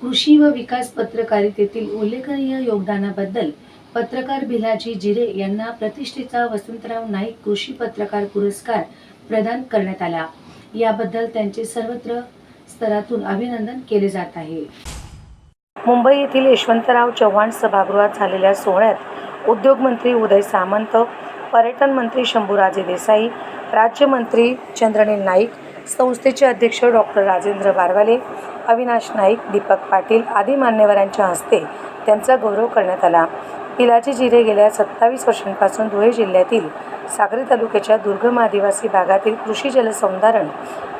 कृषी व विकास पत्रकारितेतील उल्लेखनीय योगदानाबद्दल पत्रकार भिलाजी जिरे यांना प्रतिष्ठेचा वसंतराव नाईक कृषी पत्रकार पुरस्कार प्रदान करण्यात आला। याबद्दल त्यांचे सर्वत्र स्तरातून अभिनंदन केले जात आहे। मुंबई येथील यशवंतराव चव्हाण सभागृहात झालेल्या सोहळ्यात उद्योगमंत्री उदय सामंत, पर्यटन मंत्री शंभूराजे देसाई, राज्यमंत्री चंद्रनील नाईक, संस्थेचे अध्यक्ष डॉक्टर राजेंद्र बारवाले, अविनाश नाईक, दीपक पाटील आदी मान्यवरांच्या हस्ते त्यांचा गौरव करण्यात आला। भिलाजी जिरे गेल्या 27 वर्षांपासून धुळे जिल्ह्यातील साक्री तालुक्याच्या दुर्गम आदिवासी भागातील कृषी जलसंधारण,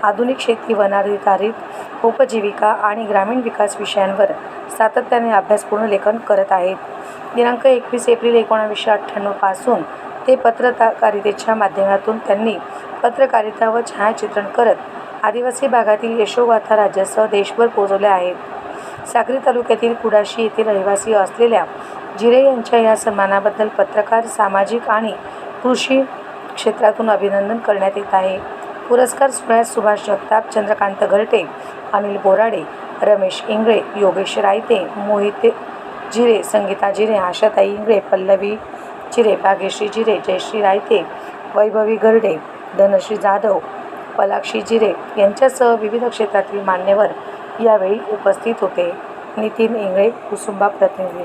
आधुनिक शेती, वनाधारित उपजीविका आणि ग्रामीण विकास विषयांवर सातत्याने अभ्यासपूर्ण लेखन करत आहेत। दिनांक 21 एप्रिल 1998 पासून ते पत्रकारितेच्या माध्यमातून त्यांनी पत्रकारिता व छायाचित्रण करत आदिवासी भागातील यशोगाथा राज्यासह देशभर पोहोचवल्या आहेत। साक्री तालुक्यातील कुडाशी येथील रहिवासी असलेल्या जिरे यांच्या या सन्मानाबद्दल पत्रकार, सामाजिक आणि कृषी क्षेत्रातून अभिनंदन करण्यात येत आहे। पुरस्कार सोहळ्यात सुभाष जगताप, चंद्रकांत घरटे, अनिल बोराडे, रमेश इंगळे, योगेश रायते, मोहित जिरे, संगीता जिरे, आशाताई इंगळे, पल्लवी जिरे, भाग्यश्री जिरे, जयश्री रायते, वैभवी गर्डे, धनश्री जाधव, पलाक्षी जिरे यांच्यासह विविध क्षेत्रातील मान्यवर यावेळी उपस्थित होते। नितीन इंगळे, कुसुंबा प्रतिनिधी।